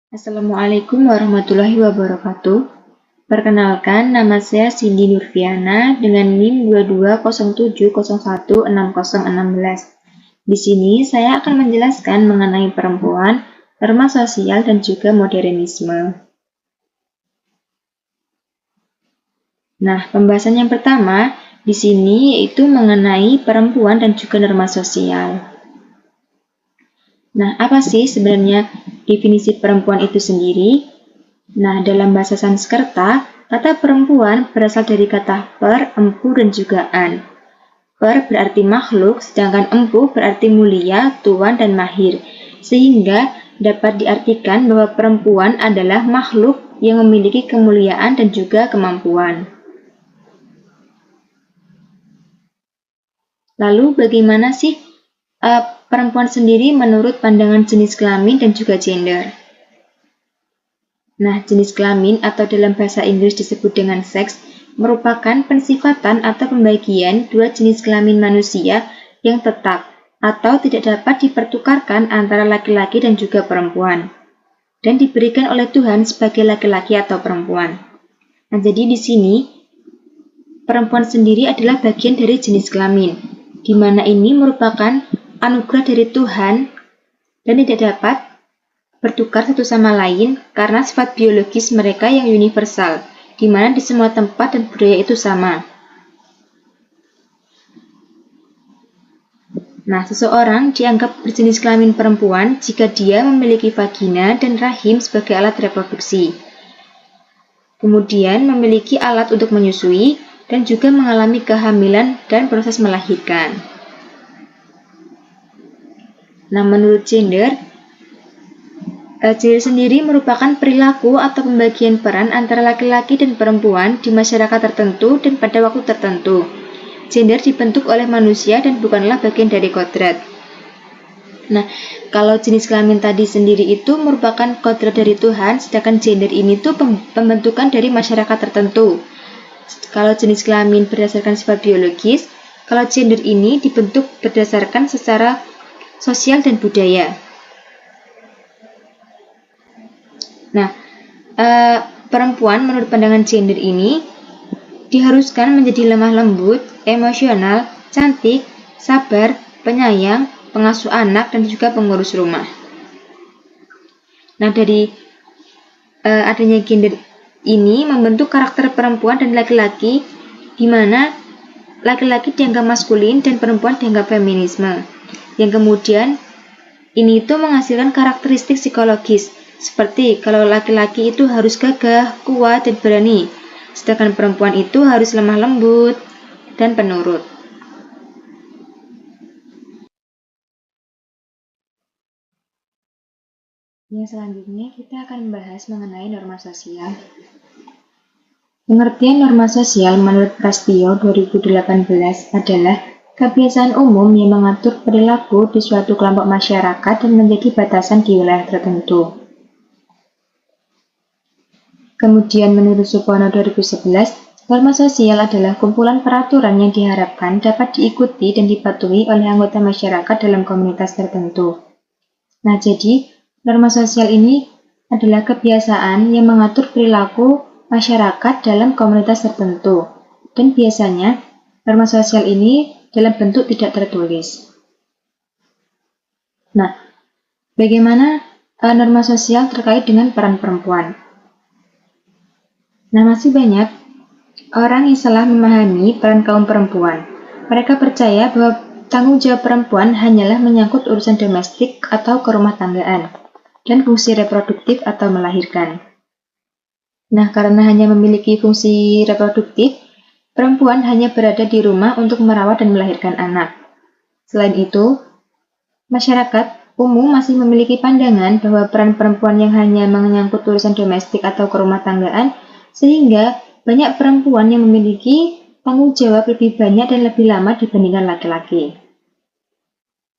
Assalamualaikum warahmatullahi wabarakatuh. Perkenalkan, nama saya Cindy Nurfiana dengan NIM 2207016016. Di sini saya akan menjelaskan mengenai perempuan, norma sosial, dan juga modernisme. Nah, pembahasan yang pertama di sini yaitu mengenai perempuan dan juga norma sosial. Nah, apa sih sebenarnya definisi perempuan itu sendiri? Nah, dalam bahasa Sanskerta, kata perempuan berasal dari kata per, empu, dan juga an. Per berarti makhluk, sedangkan empu berarti mulia, tuan, dan mahir. Sehingga dapat diartikan bahwa perempuan adalah makhluk yang memiliki kemuliaan dan juga kemampuan. Lalu bagaimana sih perempuan sendiri menurut pandangan jenis kelamin dan juga gender? Nah, jenis kelamin atau dalam bahasa Inggris disebut dengan seks merupakan pensifatan atau pembagian dua jenis kelamin manusia yang tetap atau tidak dapat dipertukarkan antara laki-laki dan juga perempuan dan diberikan oleh Tuhan sebagai laki-laki atau perempuan. Nah, jadi di sini perempuan sendiri adalah bagian dari jenis kelamin, di mana ini merupakan anugerah dari Tuhan dan tidak dapat bertukar satu sama lain karena sifat biologis mereka yang universal, di mana di semua tempat dan budaya itu sama. Nah, seseorang dianggap berjenis kelamin perempuan jika dia memiliki vagina dan rahim sebagai alat reproduksi. Kemudian memiliki alat untuk menyusui dan juga mengalami kehamilan dan proses melahirkan. Nah, menurut gender sendiri merupakan perilaku atau pembagian peran antara laki-laki dan perempuan di masyarakat tertentu dan pada waktu tertentu. Gender dibentuk oleh manusia dan bukanlah bagian dari kodrat. Nah, kalau jenis kelamin tadi sendiri itu merupakan kodrat dari Tuhan, sedangkan gender ini tuh pembentukan dari masyarakat tertentu. Kalau jenis kelamin berdasarkan sifat biologis, kalau gender ini dibentuk berdasarkan secara sosial dan budaya. Nah, perempuan menurut pandangan gender ini diharuskan menjadi lemah lembut, emosional, cantik, sabar, penyayang, pengasuh anak, dan juga pengurus rumah. Nah, dari adanya gender ini membentuk karakter perempuan dan laki-laki, di mana laki-laki dianggap maskulin dan perempuan dianggap feminisme. Yang kemudian ini itu menghasilkan karakteristik psikologis, seperti kalau laki-laki itu harus gagah, kuat, dan berani, sedangkan perempuan itu harus lemah lembut dan penurut. Yang selanjutnya kita akan membahas mengenai norma sosial. Pengertian norma sosial menurut Prastio 2018 adalah kebiasaan umum yang mengatur perilaku di suatu kelompok masyarakat dan menjadi batasan di wilayah tertentu. Kemudian menurut Supono 2011, norma sosial adalah kumpulan peraturan yang diharapkan dapat diikuti dan dipatuhi oleh anggota masyarakat dalam komunitas tertentu. Nah, jadi norma sosial ini adalah kebiasaan yang mengatur perilaku masyarakat dalam komunitas tertentu, dan biasanya norma sosial ini dalam bentuk tidak tertulis. Nah, bagaimana norma sosial terkait dengan peran perempuan? Nah, masih banyak orang yang salah memahami peran kaum perempuan. Mereka percaya bahwa tanggung jawab perempuan hanyalah menyangkut urusan domestik atau kerumah tanggaan, dan fungsi reproduktif atau melahirkan. Nah, karena hanya memiliki fungsi reproduktif, perempuan hanya berada di rumah untuk merawat dan melahirkan anak. Selain itu, masyarakat umum masih memiliki pandangan bahwa peran perempuan yang hanya menyangkut urusan domestik atau kerumah tanggaan, sehingga banyak perempuan yang memiliki tanggung jawab lebih banyak dan lebih lama dibandingkan laki-laki.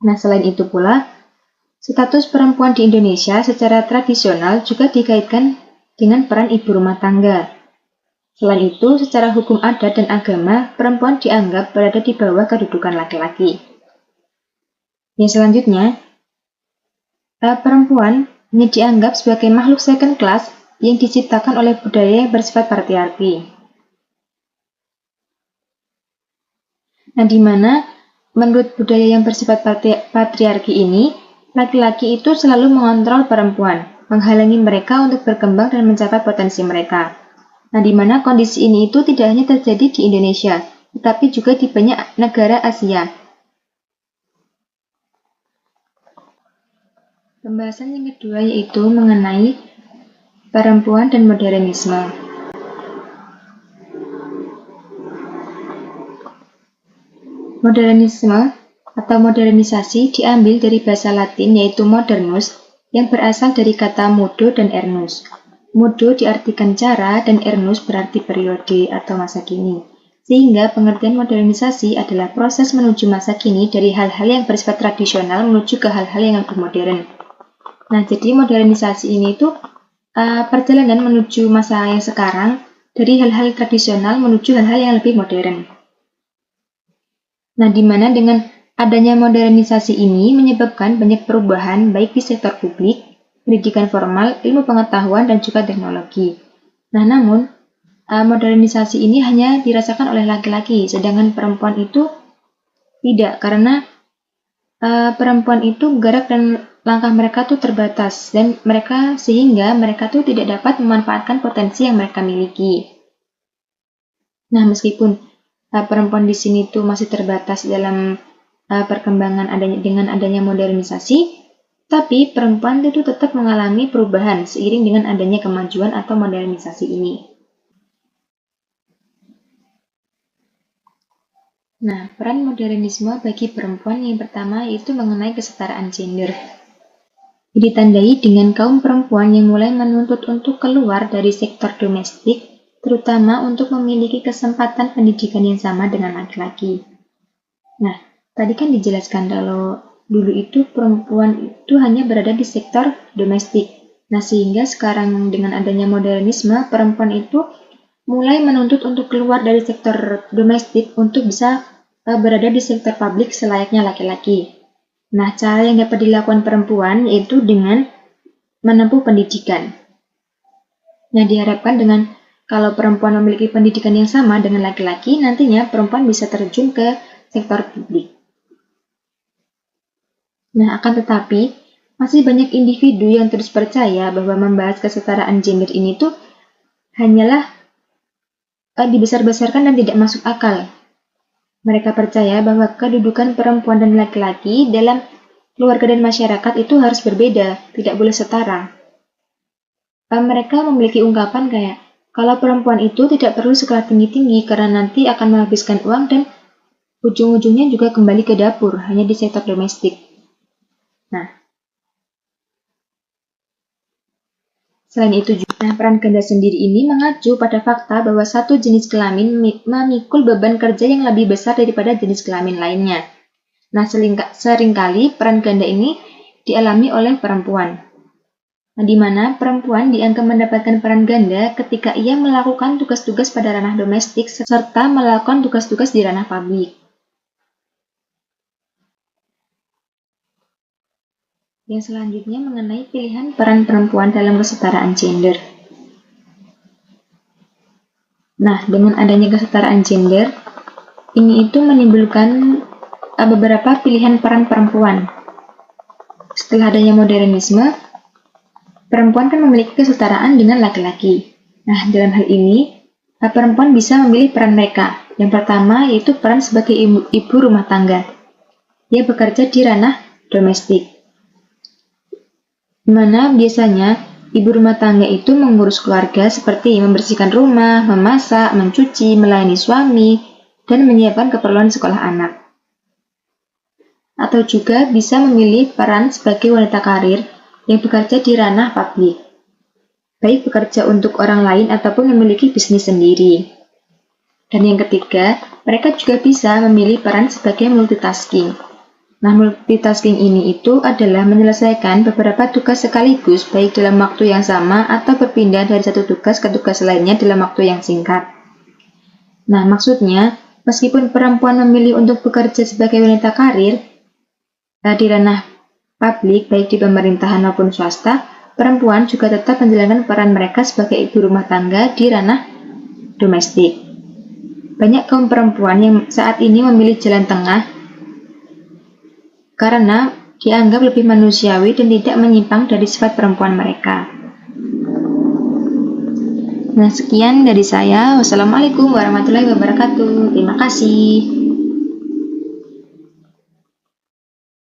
Nah, selain itu pula, status perempuan di Indonesia secara tradisional juga dikaitkan dengan peran ibu rumah tangga. Selain itu, secara hukum adat dan agama, perempuan dianggap berada di bawah kedudukan laki-laki. Yang selanjutnya, perempuan hanya dianggap sebagai makhluk second class yang diciptakan oleh budaya yang bersifat patriarki. Nah, di mana menurut budaya yang bersifat patriarki ini, laki-laki itu selalu mengontrol perempuan, menghalangi mereka untuk berkembang dan mencapai potensi mereka. Nah, di mana kondisi ini itu tidak hanya terjadi di Indonesia, tetapi juga di banyak negara Asia. Pembahasan yang kedua yaitu mengenai perempuan dan modernisme. Modernisme atau modernisasi diambil dari bahasa Latin yaitu modernus yang berasal dari kata modo dan ernus. Modo diartikan cara dan ernus berarti periode atau masa kini. Sehingga pengertian modernisasi adalah proses menuju masa kini dari hal-hal yang bersifat tradisional menuju ke hal-hal yang lebih modern. Nah, jadi modernisasi ini itu perjalanan menuju masa yang sekarang dari hal-hal tradisional menuju hal-hal yang lebih modern. Nah, di mana dengan adanya modernisasi ini menyebabkan banyak perubahan baik di sektor publik, pendidikan formal, ilmu pengetahuan, dan juga teknologi. Nah, namun modernisasi ini hanya dirasakan oleh laki-laki, sedangkan perempuan itu tidak, karena perempuan itu gerak dan langkah mereka tuh terbatas dan sehingga mereka tuh tidak dapat memanfaatkan potensi yang mereka miliki. Nah, meskipun perempuan di sini tuh masih terbatas dalam perkembangan dengan adanya modernisasi, tapi perempuan itu tetap mengalami perubahan seiring dengan adanya kemajuan atau modernisasi ini. Nah, peran modernisme bagi perempuan yang pertama yaitu mengenai kesetaraan gender. Ditandai dengan kaum perempuan yang mulai menuntut untuk keluar dari sektor domestik, terutama untuk memiliki kesempatan pendidikan yang sama dengan laki-laki. Nah, tadi kan dijelaskan kalau dulu itu perempuan itu hanya berada di sektor domestik. Nah, sehingga sekarang dengan adanya modernisme, perempuan itu mulai menuntut untuk keluar dari sektor domestik untuk bisa berada di sektor publik selayaknya laki-laki. Nah, cara yang dapat dilakukan perempuan yaitu dengan menempuh pendidikan. Nah, diharapkan dengan kalau perempuan memiliki pendidikan yang sama dengan laki-laki, nantinya perempuan bisa terjun ke sektor publik. Nah, akan tetapi, masih banyak individu yang terus percaya bahwa membahas kesetaraan gender ini tuh hanyalah dibesar-besarkan dan tidak masuk akal. Mereka percaya bahwa kedudukan perempuan dan laki-laki dalam keluarga dan masyarakat itu harus berbeda, tidak boleh setara. Mereka memiliki ungkapan kayak, kalau perempuan itu tidak perlu sekolah tinggi-tinggi karena nanti akan menghabiskan uang dan ujung-ujungnya juga kembali ke dapur, hanya di sektor domestik. Nah, selain itu juga, peran ganda sendiri ini mengacu pada fakta bahwa satu jenis kelamin memikul beban kerja yang lebih besar daripada jenis kelamin lainnya. Nah, seringkali peran ganda ini dialami oleh perempuan. Nah, di mana perempuan dianggap mendapatkan peran ganda ketika ia melakukan tugas-tugas pada ranah domestik serta melakukan tugas-tugas di ranah publik. Yang selanjutnya mengenai pilihan peran perempuan dalam kesetaraan gender. Nah, dengan adanya kesetaraan gender, ini itu menimbulkan beberapa pilihan peran perempuan. Setelah adanya modernisme, perempuan kan memiliki kesetaraan dengan laki-laki. Nah, dalam hal ini, perempuan bisa memilih peran mereka. Yang pertama yaitu peran sebagai ibu rumah tangga. Ia bekerja di ranah domestik, di mana biasanya ibu rumah tangga itu mengurus keluarga seperti membersihkan rumah, memasak, mencuci, melayani suami, dan menyiapkan keperluan sekolah anak. Atau juga bisa memilih peran sebagai wanita karir yang bekerja di ranah publik, baik bekerja untuk orang lain ataupun memiliki bisnis sendiri. Dan yang ketiga, mereka juga bisa memilih peran sebagai multitasking. Nah, multitasking ini itu adalah menyelesaikan beberapa tugas sekaligus baik dalam waktu yang sama atau berpindah dari satu tugas ke tugas lainnya dalam waktu yang singkat. Nah, maksudnya, meskipun perempuan memilih untuk bekerja sebagai wanita karir di ranah publik baik di pemerintahan maupun swasta, perempuan juga tetap menjalankan peran mereka sebagai ibu rumah tangga di ranah domestik. Banyak kaum perempuan yang saat ini memilih jalan tengah karena dianggap lebih manusiawi dan tidak menyimpang dari sifat perempuan mereka. Nah, sekian dari saya. Wassalamualaikum warahmatullahi wabarakatuh. Terima kasih.